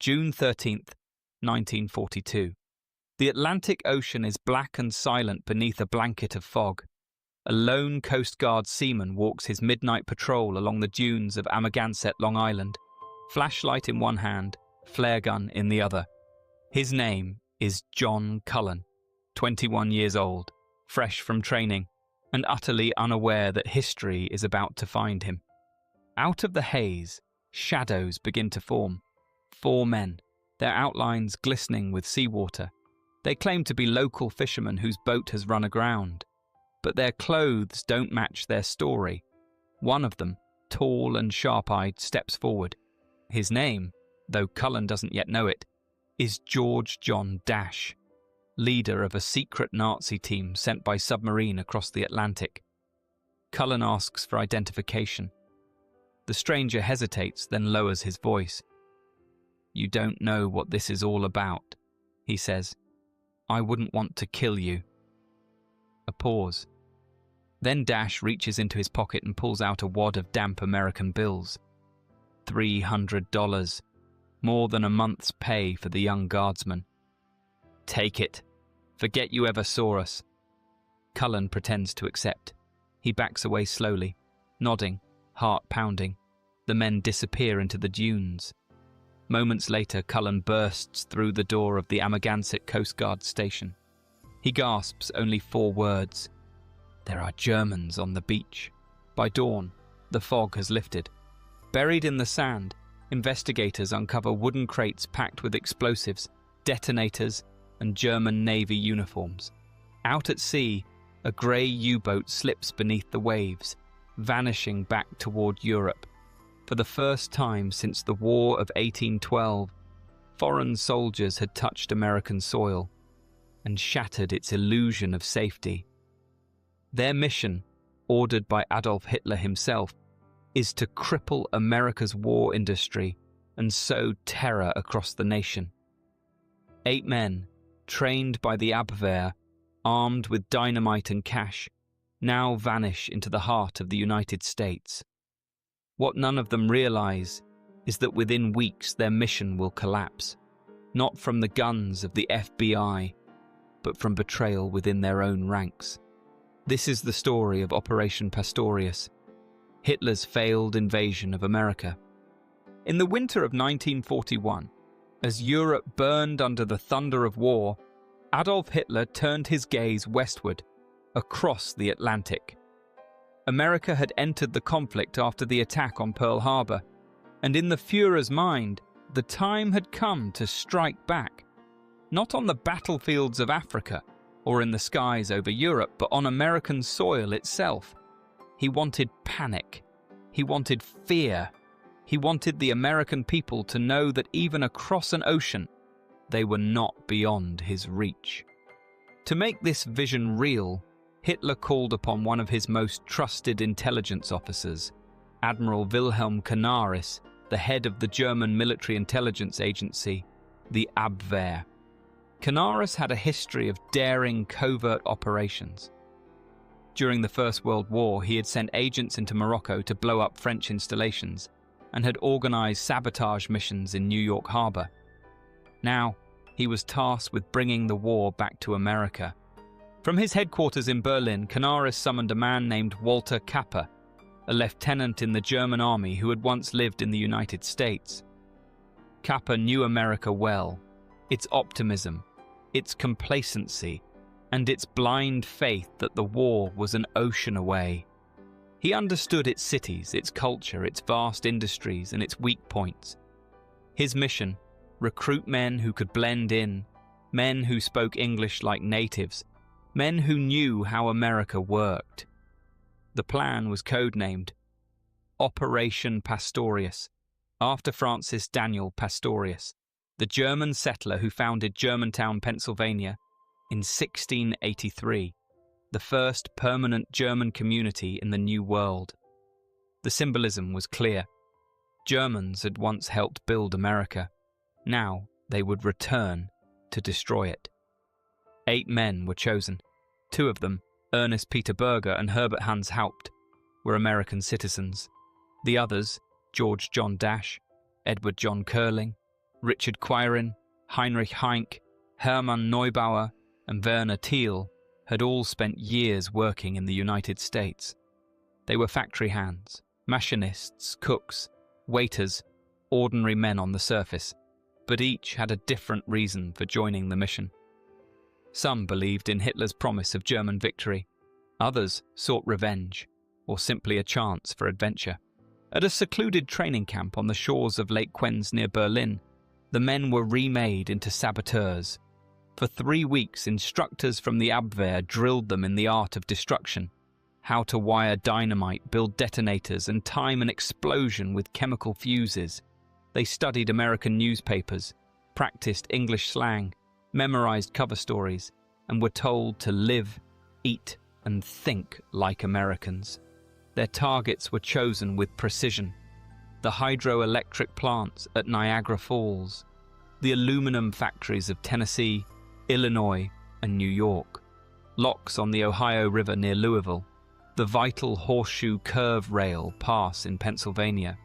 June 13th, 1942. The Atlantic Ocean is black and silent beneath a blanket of fog. A lone Coast Guard seaman walks his midnight patrol along the dunes of Amagansett, Long Island, flashlight in one hand, flare gun in the other. His name is John Cullen, 21 years old, fresh from training, and utterly unaware that history is about to find him. Out of the haze, shadows begin to form. 4 men, their outlines glistening with seawater. They claim to be local fishermen whose boat has run aground, but their clothes don't match their story. One of them, tall and sharp-eyed, steps forward. His name, though Cullen doesn't yet know it, is George John Dash, leader of a secret Nazi team sent by submarine across the Atlantic. Cullen asks for identification. The stranger hesitates, then lowers his voice. "You don't know what this is all about," he says. "I wouldn't want to kill you." A pause. Then Dash reaches into his pocket and pulls out a wad of damp American bills. $300, more than a month's pay for the young guardsman. "Take it. Forget you ever saw us." Cullen pretends to accept. He backs away slowly, nodding, heart pounding. The men disappear into the dunes. Moments later, Cullen bursts through the door of the Amagansett Coast Guard station. He gasps only 4 words. "There are Germans on the beach." By dawn, the fog has lifted. Buried in the sand, investigators uncover wooden crates packed with explosives, detonators, and German Navy uniforms. Out at sea, a grey U-boat slips beneath the waves, vanishing back toward Europe. For the first time since the War of 1812, foreign soldiers had touched American soil and shattered its illusion of safety. Their mission, ordered by Adolf Hitler himself, is to cripple America's war industry and sow terror across the nation. 8 men, trained by the Abwehr, armed with dynamite and cash, now vanish into the heart of the United States. What none of them realize is that within weeks their mission will collapse, not from the guns of the FBI, but from betrayal within their own ranks. This is the story of Operation Pastorius, Hitler's failed invasion of America. In the winter of 1941, as Europe burned under the thunder of war, Adolf Hitler turned his gaze westward, across the Atlantic. America had entered the conflict after the attack on Pearl Harbor, and in the Führer's mind, the time had come to strike back, not on the battlefields of Africa or in the skies over Europe, but on American soil itself. He wanted panic. He wanted fear. He wanted the American people to know that even across an ocean, they were not beyond his reach. To make this vision real, Hitler called upon one of his most trusted intelligence officers, Admiral Wilhelm Canaris, the head of the German military intelligence agency, the Abwehr. Canaris had a history of daring covert operations. During the First World War, he had sent agents into Morocco to blow up French installations and had organized sabotage missions in New York Harbor. Now, he was tasked with bringing the war back to America. From his headquarters in Berlin, Canaris summoned a man named Walter Kappa, a lieutenant in the German army who had once lived in the United States. Kappa knew America well, its optimism, its complacency, and its blind faith that the war was an ocean away. He understood its cities, its culture, its vast industries, and its weak points. His mission: recruit men who could blend in, men who spoke English like natives, men who knew how America worked. The plan was codenamed Operation Pastorius, after Francis Daniel Pastorius, the German settler who founded Germantown, Pennsylvania, in 1683, the first permanent German community in the New World. The symbolism was clear. Germans had once helped build America. Now they would return to destroy it. 8 men were chosen. 2 of them, Ernest Peter Berger and Herbert Hans Haupt, were American citizens. The others, George John Dash, Edward John Curling, Richard Quirin, Heinrich Heinck, Hermann Neubauer, and Werner Thiel had all spent years working in the United States. They were factory hands, machinists, cooks, waiters, ordinary men on the surface, but each had a different reason for joining the mission. Some believed in Hitler's promise of German victory. Others sought revenge, or simply a chance for adventure. At a secluded training camp on the shores of Lake Quenz near Berlin, the men were remade into saboteurs. For 3 weeks, instructors from the Abwehr drilled them in the art of destruction, how to wire dynamite, build detonators, and time an explosion with chemical fuses. They studied American newspapers, practiced English slang, memorized cover stories, and were told to live, eat, and think like Americans. Their targets were chosen with precision: the hydroelectric plants at Niagara Falls, the aluminum factories of Tennessee, Illinois, and New York, locks on the Ohio River near Louisville, the vital Horseshoe Curve Rail Pass in Pennsylvania,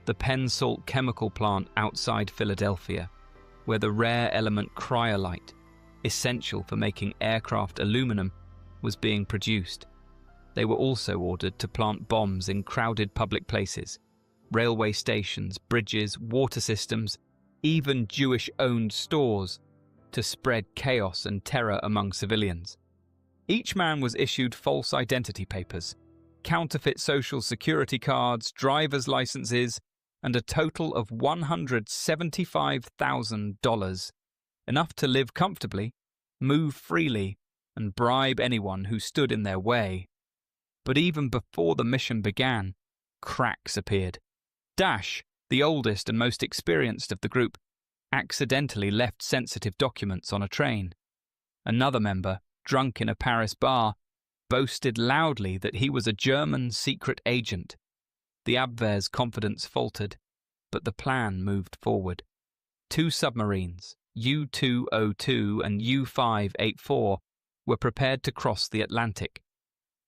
the Penn Salt chemical plant outside Philadelphia, where the rare element cryolite, essential for making aircraft aluminum, was being produced. They were also ordered to plant bombs in crowded public places, railway stations, bridges, water systems, even Jewish-owned stores, to spread chaos and terror among civilians. Each man was issued false identity papers, counterfeit social security cards, driver's licenses, and a total of $175,000, enough to live comfortably, move freely, and bribe anyone who stood in their way. But even before the mission began, cracks appeared. Dash, the oldest and most experienced of the group, accidentally left sensitive documents on a train. Another member, drunk in a Paris bar, boasted loudly that he was a German secret agent. The Abwehr's confidence faltered, but the plan moved forward. 2 submarines, U-202 and U-584, were prepared to cross the Atlantic.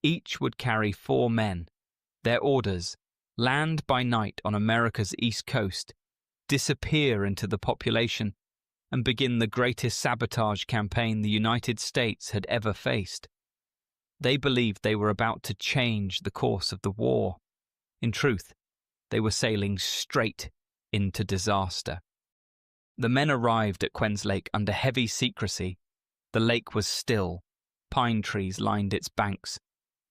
Each would carry 4 men. Their orders: land by night on America's east coast, disappear into the population, and begin the greatest sabotage campaign the United States had ever faced. They believed they were about to change the course of the war. In truth, they were sailing straight into disaster. The men arrived at Quenz Lake under heavy secrecy. The lake was still. Pine trees lined its banks.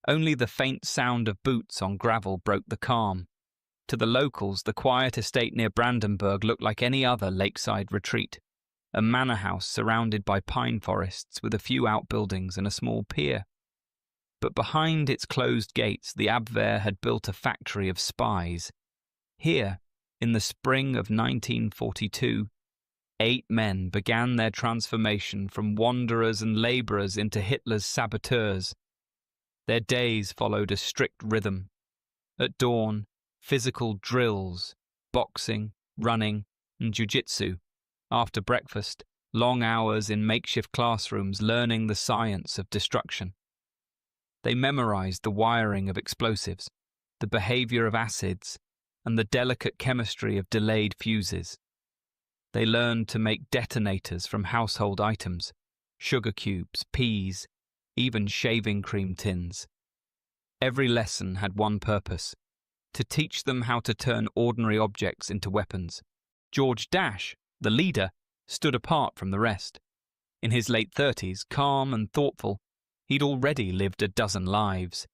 Only the faint sound of boots on gravel broke the calm. To the locals, the quiet estate near Brandenburg looked like any other lakeside retreat, a manor house surrounded by pine forests with a few outbuildings and a small pier. But behind its closed gates, the Abwehr had built a factory of spies. Here, in the spring of 1942, 8 men began their transformation from wanderers and labourers into Hitler's saboteurs. Their days followed a strict rhythm. At dawn, physical drills, boxing, running, and jiu-jitsu. After breakfast, long hours in makeshift classrooms learning the science of destruction. They memorized the wiring of explosives, the behavior of acids, and the delicate chemistry of delayed fuses. They learned to make detonators from household items, sugar cubes, peas, even shaving cream tins. Every lesson had one purpose: to teach them how to turn ordinary objects into weapons. George Dash, the leader, stood apart from the rest. In his late 30s, calm and thoughtful, he'd already lived a dozen lives.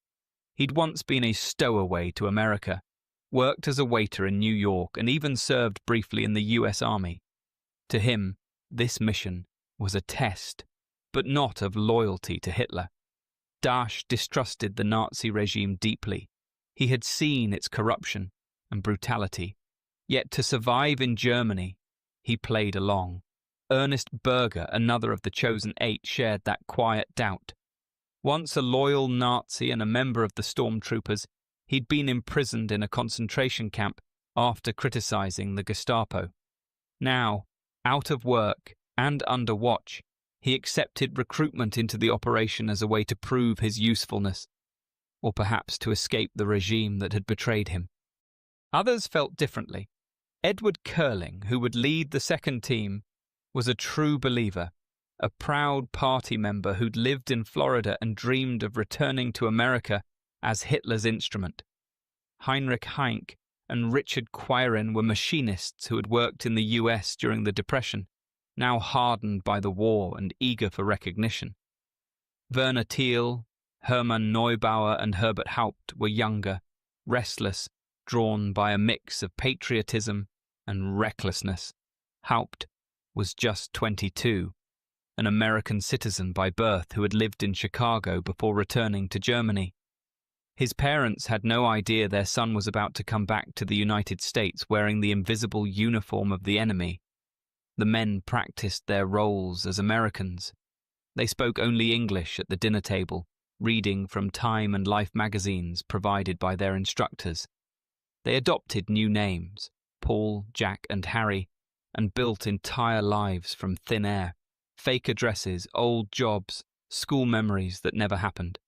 He'd once been a stowaway to America, worked as a waiter in New York, and even served briefly in the US Army. To him, this mission was a test, but not of loyalty to Hitler. Dash distrusted the Nazi regime deeply. He had seen its corruption and brutality. Yet to survive in Germany, he played along. Ernest Berger, another of the chosen 8, shared that quiet doubt. Once a loyal Nazi and a member of the stormtroopers, he'd been imprisoned in a concentration camp after criticizing the Gestapo. Now, out of work and under watch, he accepted recruitment into the operation as a way to prove his usefulness, or perhaps to escape the regime that had betrayed him. Others felt differently. Edward Curling, who would lead the second team, was a true believer, a proud party member who'd lived in Florida and dreamed of returning to America as Hitler's instrument. Heinrich Heinck and Richard Quirin were machinists who had worked in the US during the Depression, now hardened by the war and eager for recognition. Werner Thiel, Hermann Neubauer and Herbert Haupt were younger, restless, drawn by a mix of patriotism and recklessness. Haupt was just 22, an American citizen by birth who had lived in Chicago before returning to Germany. His parents had no idea their son was about to come back to the United States wearing the invisible uniform of the enemy. The men practiced their roles as Americans. They spoke only English at the dinner table, reading from Time and Life magazines provided by their instructors. They adopted new names, Paul, Jack, and Harry, and built entire lives from thin air, fake addresses, old jobs, school memories that never happened.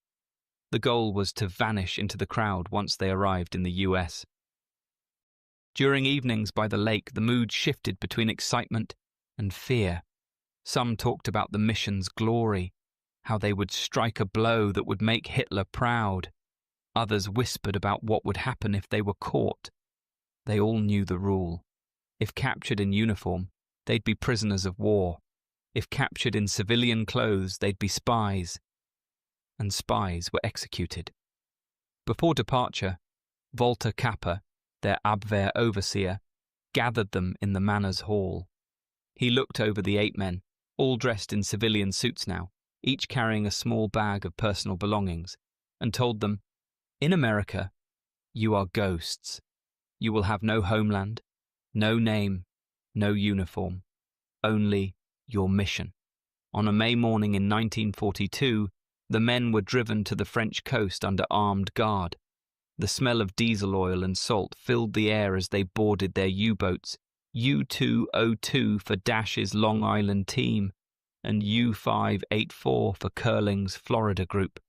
The goal was to vanish into the crowd once they arrived in the US. During evenings by the lake, the mood shifted between excitement and fear. Some talked about the mission's glory, how they would strike a blow that would make Hitler proud. Others whispered about what would happen if they were caught. They all knew the rule. If captured in uniform, they'd be prisoners of war. If captured in civilian clothes, they'd be spies. And spies were executed. Before departure, Walter Kapper, their Abwehr overseer, gathered them in the manor's hall. He looked over the 8 men, all dressed in civilian suits now, each carrying a small bag of personal belongings, and told them, "In America, you are ghosts. You will have no homeland, no name, no uniform, only your mission." On a May morning in 1942, the men were driven to the French coast under armed guard. The smell of diesel oil and salt filled the air as they boarded their U-boats, U-202 for Dash's Long Island team, and U-584 for Curling's Florida group.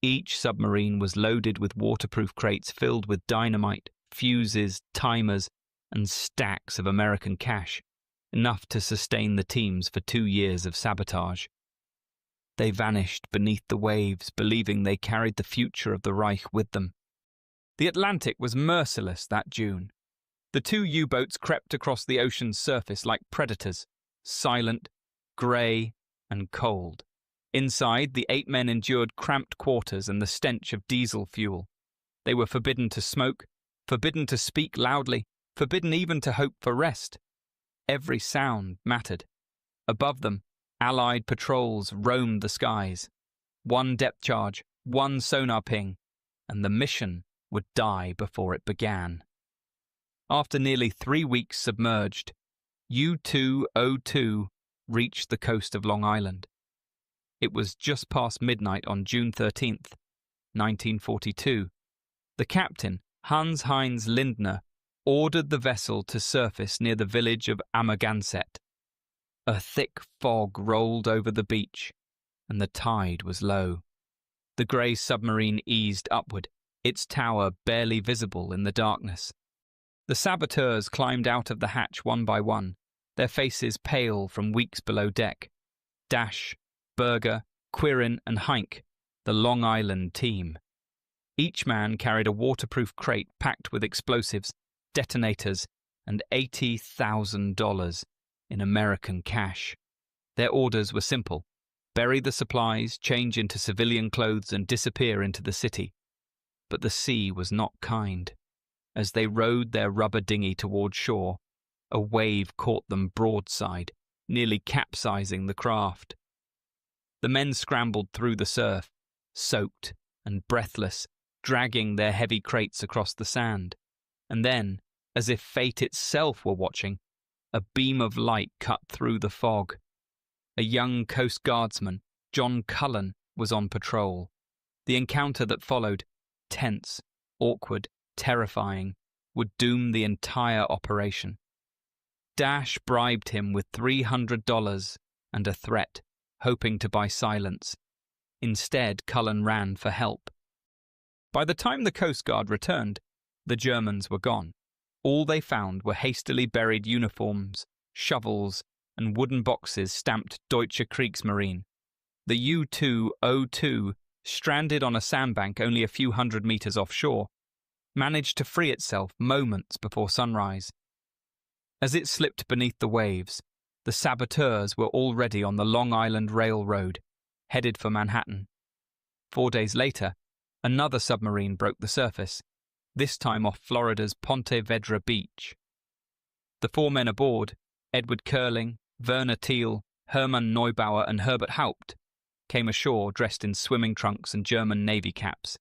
Each submarine was loaded with waterproof crates filled with dynamite, fuses, timers, and stacks of American cash, enough to sustain the teams for 2 years of sabotage. They vanished beneath the waves, believing they carried the future of the Reich with them. The Atlantic was merciless that June. The 2 U-boats crept across the ocean's surface like predators, silent, grey, and cold. Inside, the 8 men endured cramped quarters and the stench of diesel fuel. They were forbidden to smoke, forbidden to speak loudly, forbidden even to hope for rest. Every sound mattered. Above them, Allied patrols roamed the skies. 1 depth charge, 1 sonar ping, and the mission would die before it began. After nearly 3 weeks submerged, U-202 reached the coast of Long Island. It was just past midnight on June 13th, 1942. The captain, Hans-Heinz Lindner, ordered the vessel to surface near the village of Amagansett. A thick fog rolled over the beach, and the tide was low. The grey submarine eased upward, its tower barely visible in the darkness. The saboteurs climbed out of the hatch one by one, their faces pale from weeks below deck. Dash, Berger, Quirin, and Heinck, the Long Island team. Each man carried a waterproof crate packed with explosives, detonators, and $80,000 in American cash. Their orders were simple: bury the supplies, change into civilian clothes, and disappear into the city. But the sea was not kind. As they rowed their rubber dinghy toward shore, a wave caught them broadside, nearly capsizing the craft. The men scrambled through the surf, soaked and breathless, dragging their heavy crates across the sand. And then, as if fate itself were watching, a beam of light cut through the fog. A young Coast Guardsman, John Cullen, was on patrol. The encounter that followed, tense, awkward, terrifying, would doom the entire operation. Dash bribed him with $300 and a threat, hoping to buy silence. Instead, Cullen ran for help. By the time the Coast Guard returned, the Germans were gone. All they found were hastily buried uniforms, shovels, and wooden boxes stamped Deutsche Kriegsmarine. The U-202, stranded on a sandbank only a few hundred meters offshore, managed to free itself moments before sunrise. As it slipped beneath the waves, the saboteurs were already on the Long Island Railroad, headed for Manhattan. 4 days later, another submarine broke the surface, this time off Florida's Ponte Vedra beach. The 4 men aboard, Edward Curling, Werner Thiel, Hermann Neubauer and Herbert Haupt, came ashore dressed in swimming trunks and German Navy caps.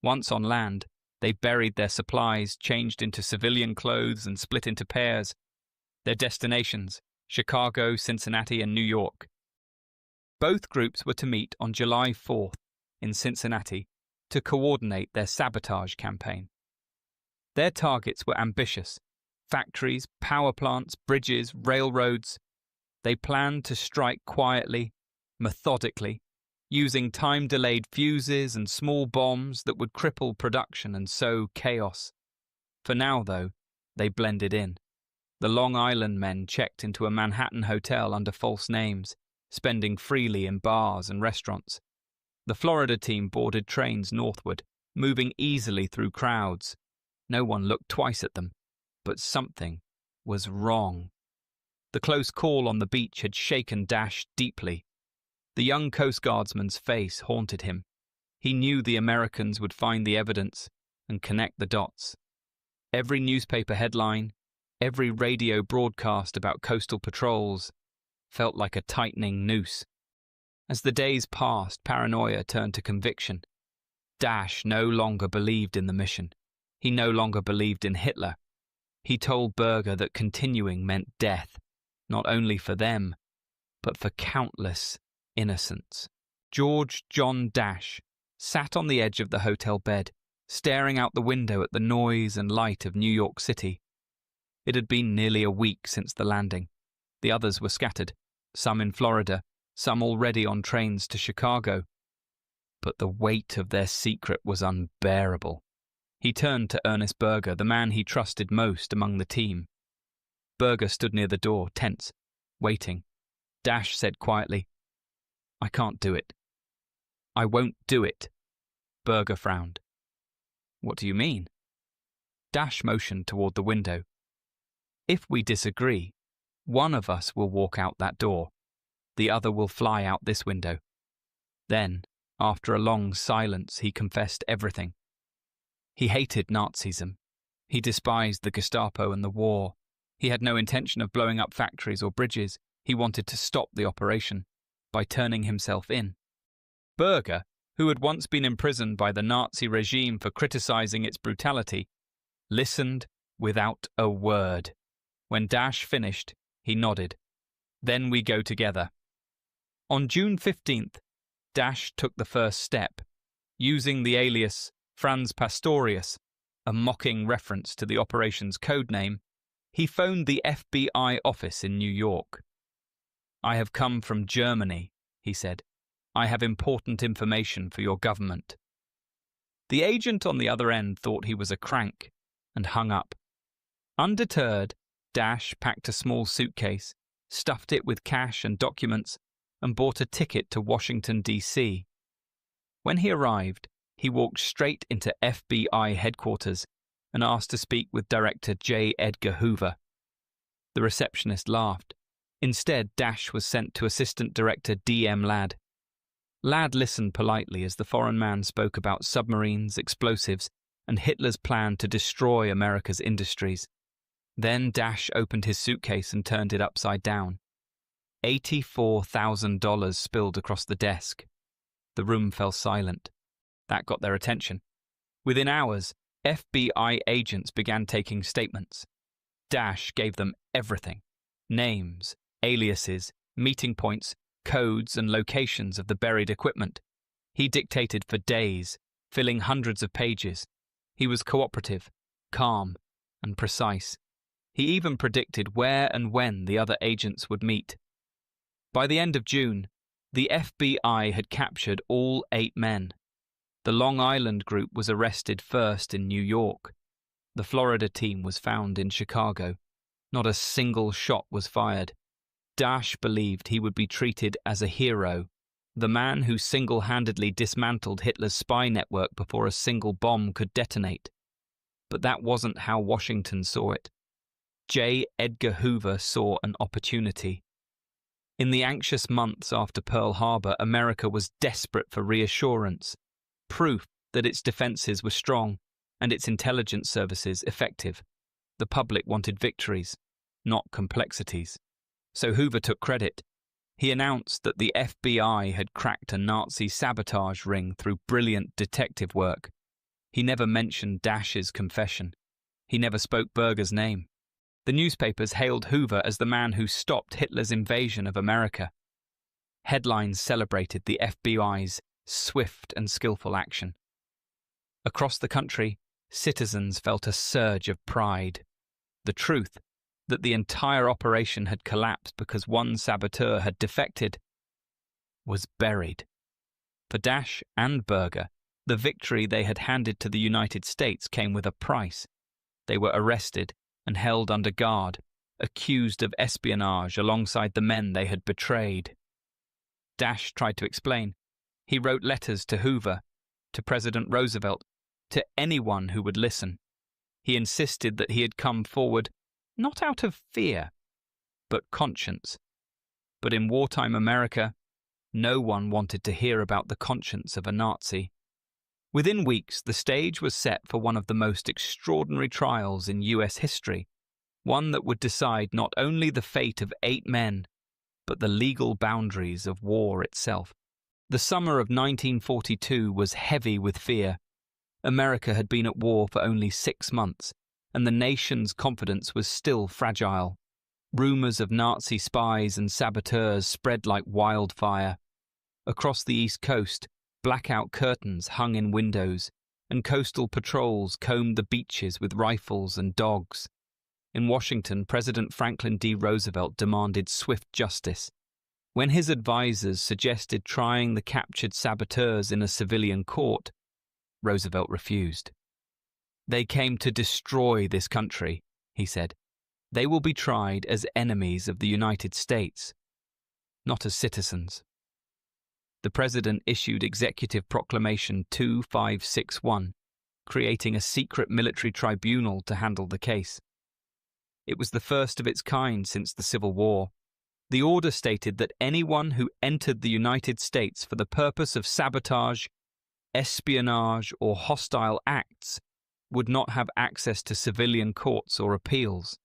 Once on land, they buried their supplies, changed into civilian clothes and split into pairs. Their destinations, Chicago, Cincinnati and New York. Both groups were to meet on July 4th in Cincinnati to coordinate their sabotage campaign. Their targets were ambitious: factories, power plants, bridges, railroads. They planned to strike quietly, methodically, using time-delayed fuses and small bombs that would cripple production and sow chaos. For now, though, they blended in. The Long Island men checked into a Manhattan hotel under false names, spending freely in bars and restaurants. The Florida team boarded trains northward, moving easily through crowds. No one looked twice at them, but something was wrong. The close call on the beach had shaken Dash deeply. The young Coast Guardsman's face haunted him. He knew the Americans would find the evidence and connect the dots. Every newspaper headline, every radio broadcast about coastal patrols felt like a tightening noose. As the days passed, paranoia turned to conviction. Dash no longer believed in the mission. He no longer believed in Hitler. He told Berger that continuing meant death, not only for them, but for countless innocents. George John Dash sat on the edge of the hotel bed, staring out the window at the noise and light of New York City. It had been nearly a week since the landing. The others were scattered, some in Florida, some already on trains to Chicago. But the weight of their secret was unbearable. He turned to Ernest Berger, the man he trusted most among the team. Berger stood near the door, tense, waiting. Dash said quietly, "I can't do it. I won't do it." Berger frowned. "What do you mean?" Dash motioned toward the window. "If we disagree, one of us will walk out that door. The other will fly out this window." Then, after a long silence, he confessed everything. He hated Nazism. He despised the Gestapo and the war. He had no intention of blowing up factories or bridges. He wanted to stop the operation by turning himself in. Berger, who had once been imprisoned by the Nazi regime for criticizing its brutality, listened without a word. When Dash finished, he nodded. "Then we go together." On June 15th, Dash took the first step, using the alias Franz Pastorius, a mocking reference to the operation's code name. He phoned the FBI office in New York. "I have come from Germany," he said. "I have important information for your government." The agent on the other end thought he was a crank and hung up. Undeterred, Dash packed a small suitcase, stuffed it with cash and documents, and bought a ticket to Washington, D.C. When he arrived, he walked straight into FBI headquarters and asked to speak with Director J. Edgar Hoover. The receptionist laughed. Instead, Dash was sent to Assistant Director D.M. Ladd. Ladd listened politely as the foreign man spoke about submarines, explosives, and Hitler's plan to destroy America's industries. Then Dash opened his suitcase and turned it upside down. $84,000 spilled across the desk. The room fell silent. That got their attention. Within hours, FBI agents began taking statements. Dash gave them everything: names, aliases, meeting points, codes, and locations of the buried equipment. He dictated for days, filling hundreds of pages. He was cooperative, calm, and precise. He even predicted where and when the other agents would meet. By the end of June, the FBI had captured all 8 men. The Long Island group was arrested first in New York. The Florida team was found in Chicago. Not a single shot was fired. Dash believed he would be treated as a hero, the man who single-handedly dismantled Hitler's spy network before a single bomb could detonate. But that wasn't how Washington saw it. J. Edgar Hoover saw an opportunity. In the anxious months after Pearl Harbor, America was desperate for reassurance, proof that its defenses were strong and its intelligence services effective. The public wanted victories, not complexities. So Hoover took credit. He announced that the FBI had cracked a Nazi sabotage ring through brilliant detective work. He never mentioned Dash's confession. He never spoke Berger's name. The newspapers hailed Hoover as the man who stopped Hitler's invasion of America. Headlines celebrated the FBI's swift and skillful action. Across the country, citizens felt a surge of pride. The truth that the entire operation had collapsed because one saboteur had defected was buried. For Dash and Berger, the victory they had handed to the United States came with a price. They were arrested and held under guard, accused of espionage alongside the men they had betrayed. Dash tried to explain. He wrote letters to Hoover, to President Roosevelt, to anyone who would listen. He insisted that he had come forward not out of fear, but conscience. But in wartime America, no one wanted to hear about the conscience of a Nazi. Within weeks, the stage was set for one of the most extraordinary trials in US history, one that would decide not only the fate of 8 men, but the legal boundaries of war itself. The summer of 1942 was heavy with fear. America had been at war for only 6 months, and the nation's confidence was still fragile. Rumors of Nazi spies and saboteurs spread like wildfire. Across the East Coast, blackout curtains hung in windows, and coastal patrols combed the beaches with rifles and dogs. In Washington, President Franklin D. Roosevelt demanded swift justice. When his advisors suggested trying the captured saboteurs in a civilian court, Roosevelt refused. "They came to destroy this country," he said. "They will be tried as enemies of the United States, not as citizens." The President issued Executive Proclamation 2561, creating a secret military tribunal to handle the case. It was the first of its kind since the Civil War. The order stated that anyone who entered the United States for the purpose of sabotage, espionage, or hostile acts would not have access to civilian courts or appeals.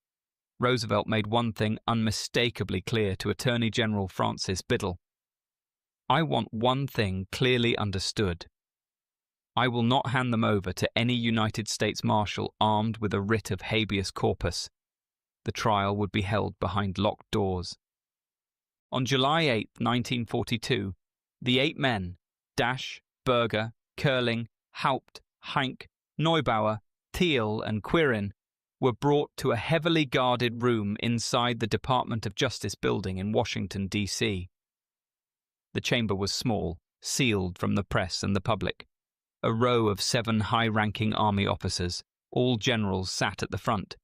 Roosevelt made one thing unmistakably clear to Attorney General Francis Biddle. "I want one thing clearly understood. I will not hand them over to any United States Marshal armed with a writ of habeas corpus. The trial would be held behind locked doors." On July 8, 1942, the 8 men, Dash, Berger, Curling, Haupt, Heinck, Neubauer, Thiel, and Quirin, were brought to a heavily guarded room inside the Department of Justice building in Washington, D.C. The chamber was small, sealed from the press and the public. A row of 7 high-ranking army officers, all generals, sat at the front.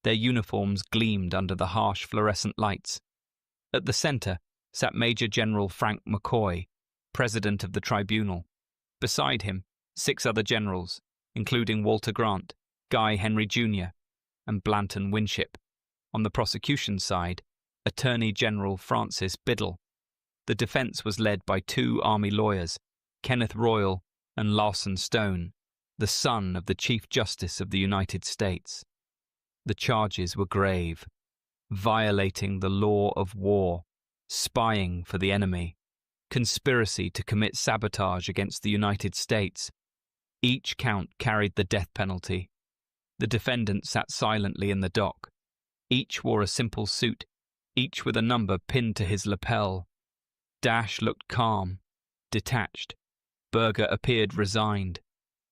Their uniforms gleamed under the harsh fluorescent lights. At the center sat Major General Frank McCoy, president of the tribunal. Beside him, 6 other generals, including Walter Grant, Guy Henry Jr., and Blanton Winship. On the prosecution side, Attorney General Francis Biddle. The defense was led by 2 Army lawyers, Kenneth Royal and Lawson Stone, the son of the Chief Justice of the United States. The charges were grave: violating the law of war, spying for the enemy, conspiracy to commit sabotage against the United States. Each count carried the death penalty. The defendant sat silently in the dock. Each wore a simple suit, each with a number pinned to his lapel. Dash looked calm, detached. Berger appeared resigned.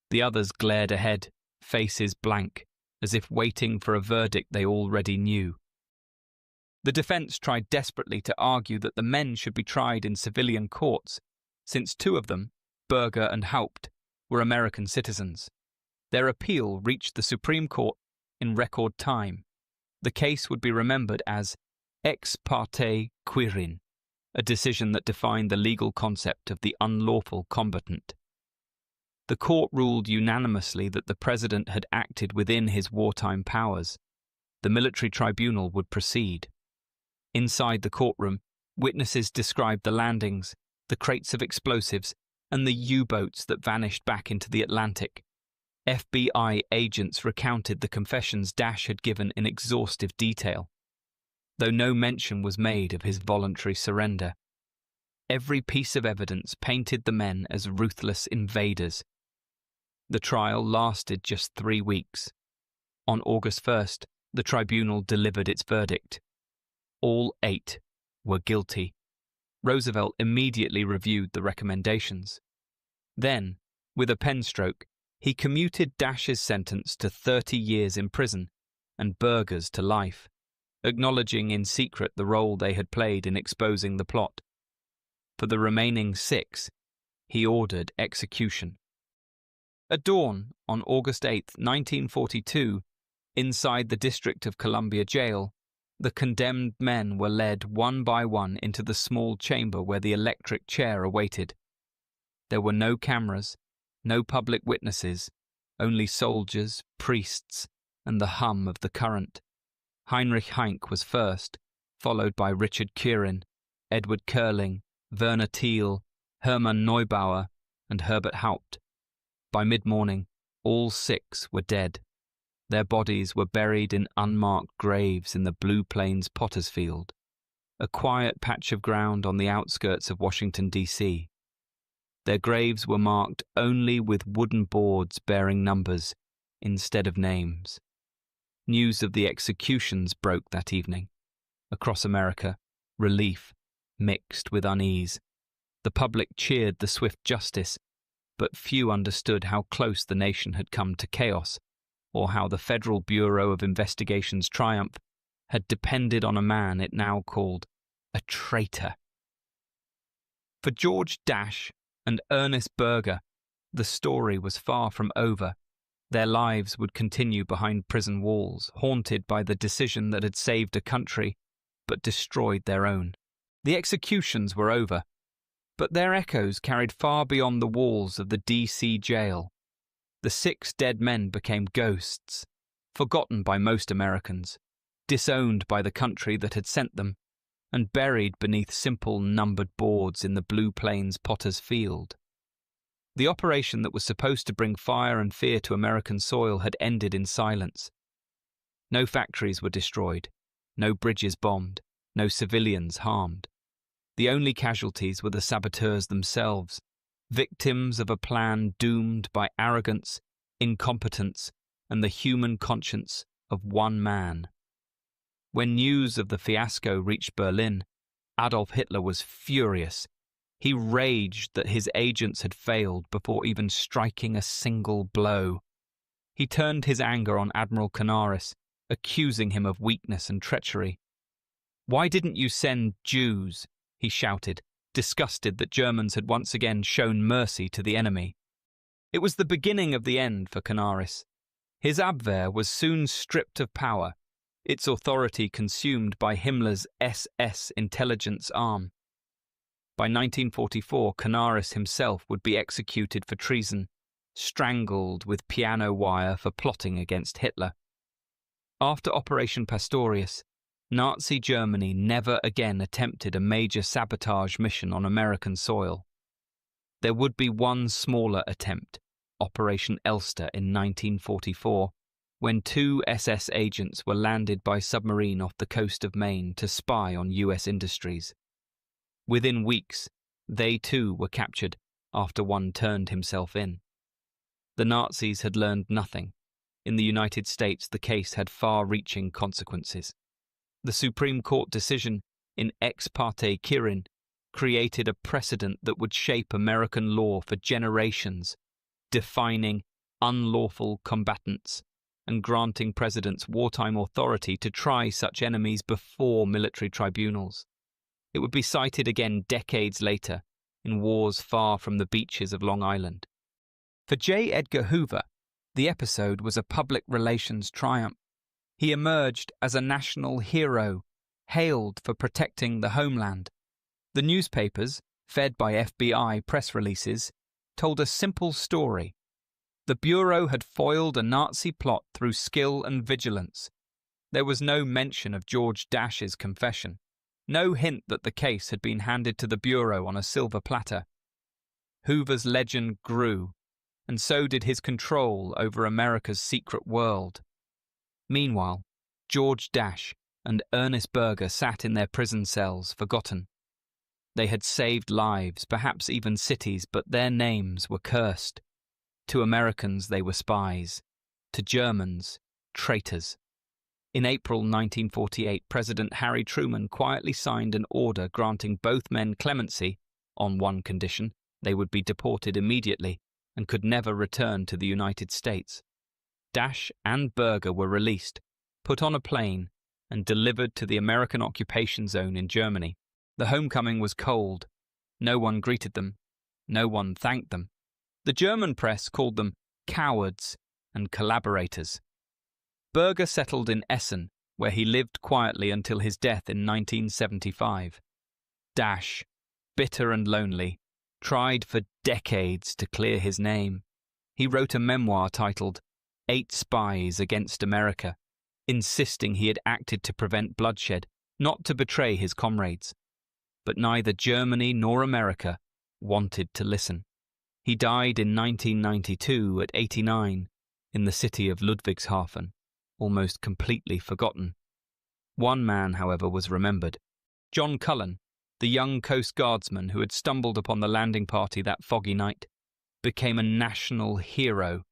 The others glared ahead, faces blank, as if waiting for a verdict they already knew. The defense tried desperately to argue that the men should be tried in civilian courts, since 2 of them, Berger and Haupt, were American citizens. Their appeal reached the Supreme Court in record time. The case would be remembered as ex parte quirin, a decision that defined the legal concept of the unlawful combatant. The court ruled unanimously that the president had acted within his wartime powers. The military tribunal would proceed. Inside the courtroom, witnesses described the landings, the crates of explosives, and the U-boats that vanished back into the Atlantic. FBI agents recounted the confessions Dash had given in exhaustive detail, though no mention was made of his voluntary surrender. Every piece of evidence painted the men as ruthless invaders. The trial lasted just 3 weeks. On August 1st, the tribunal delivered its verdict. All 8 were guilty. Roosevelt immediately reviewed the recommendations. Then, with a pen stroke, he commuted Dash's sentence to 30 years in prison and Berger's to life, acknowledging in secret the role they had played in exposing the plot. For the remaining 6, he ordered execution. At dawn, on August 8, 1942, inside the District of Columbia jail, the condemned men were led one by one into the small chamber where the electric chair awaited. There were no cameras, no public witnesses, only soldiers, priests, and the hum of the current. Heinrich Heinck was first, followed by Richard Quirin, Edward Curling, Werner Thiel, Hermann Neubauer, and Herbert Haupt. By mid-morning, all 6 were dead. Their bodies were buried in unmarked graves in the Blue Plains Potter's Field, a quiet patch of ground on the outskirts of Washington, D.C. Their graves were marked only with wooden boards bearing numbers instead of names. News of the executions broke that evening. Across America, relief mixed with unease. The public cheered the swift justice, but few understood how close the nation had come to chaos, or how the Federal Bureau of Investigation's triumph had depended on a man it now called a traitor. For George Dash and Ernest Berger, the story was far from over. Their lives would continue behind prison walls, haunted by the decision that had saved a country but destroyed their own. The executions were over, but their echoes carried far beyond the walls of the D.C. jail. The 6 dead men became ghosts, forgotten by most Americans, disowned by the country that had sent them, and buried beneath simple numbered boards in the Blue Plains Potter's Field. The operation that was supposed to bring fire and fear to American soil had ended in silence. No factories were destroyed, no bridges bombed, no civilians harmed. The only casualties were the saboteurs themselves, victims of a plan doomed by arrogance, incompetence, and the human conscience of one man. When news of the fiasco reached Berlin, Adolf Hitler was furious. He raged that his agents had failed before even striking a single blow. He turned his anger on Admiral Canaris, accusing him of weakness and treachery. "Why didn't you send Jews?" he shouted, disgusted that Germans had once again shown mercy to the enemy. It was the beginning of the end for Canaris. His Abwehr was soon stripped of power, its authority consumed by Himmler's SS intelligence arm. By 1944, Canaris himself would be executed for treason, strangled with piano wire for plotting against Hitler. After Operation Pastorius, Nazi Germany never again attempted a major sabotage mission on American soil. There would be one smaller attempt, Operation Elster in 1944, when 2 SS agents were landed by submarine off the coast of Maine to spy on US industries. Within weeks, they too were captured after one turned himself in. The Nazis had learned nothing. In the United States, the case had far-reaching consequences. The Supreme Court decision in Ex parte Quirin created a precedent that would shape American law for generations, defining unlawful combatants and granting presidents wartime authority to try such enemies before military tribunals. It would be cited again decades later in wars far from the beaches of Long Island. For J. Edgar Hoover, The episode was a public relations triumph. He emerged as a national hero, hailed for protecting the homeland. The newspapers, fed by FBI press releases, told a simple story. The Bureau had foiled a Nazi plot through skill and vigilance. There was no mention of George Dash's confession, no hint that the case had been handed to the Bureau on a silver platter. Hoover's legend grew, and so did his control over America's secret world. Meanwhile, George Dash and Ernest Berger sat in their prison cells, forgotten. They had saved lives, perhaps even cities, but their names were cursed. To Americans they were spies, to Germans, traitors. In April 1948, President Harry Truman quietly signed an order granting both men clemency, on one condition: they would be deported immediately and could never return to the United States. Dash and Berger were released, put on a plane, and delivered to the American occupation zone in Germany. The homecoming was cold. No one greeted them. No one thanked them. The German press called them cowards and collaborators. Berger settled in Essen, where he lived quietly until his death in 1975. Dash, bitter and lonely, tried for decades to clear his name. He wrote a memoir titled 8 Spies Against America, insisting he had acted to prevent bloodshed, not to betray his comrades. But neither Germany nor America wanted to listen. He died in 1992 at 89 in the city of Ludwigshafen, almost completely forgotten. One man, however, was remembered. John Cullen, the young Coast Guardsman who had stumbled upon the landing party that foggy night, became a national hero.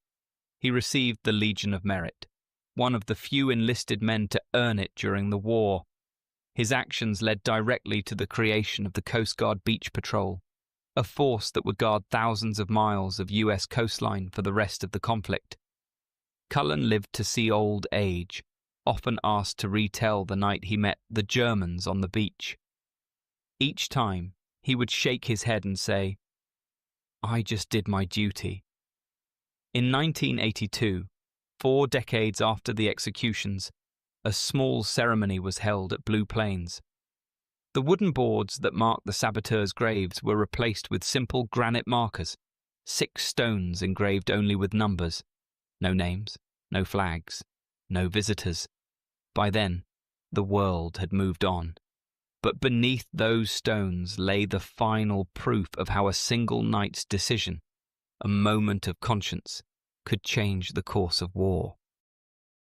He received the Legion of Merit, one of the few enlisted men to earn it during the war. His actions led directly to the creation of the Coast Guard Beach Patrol, a force that would guard thousands of miles of US coastline for the rest of the conflict. Cullen lived to see old age, often asked to retell the night he met the Germans on the beach. Each time, he would shake his head and say, "I just did my duty." In 1982, 4 decades after the executions, a small ceremony was held at Blue Plains. The wooden boards that marked the saboteurs' graves were replaced with simple granite markers, 6 stones engraved only with numbers. No names, no flags, no visitors. By then, the world had moved on. But beneath those stones lay the final proof of how a single night's decision, a moment of conscience, could change the course of war.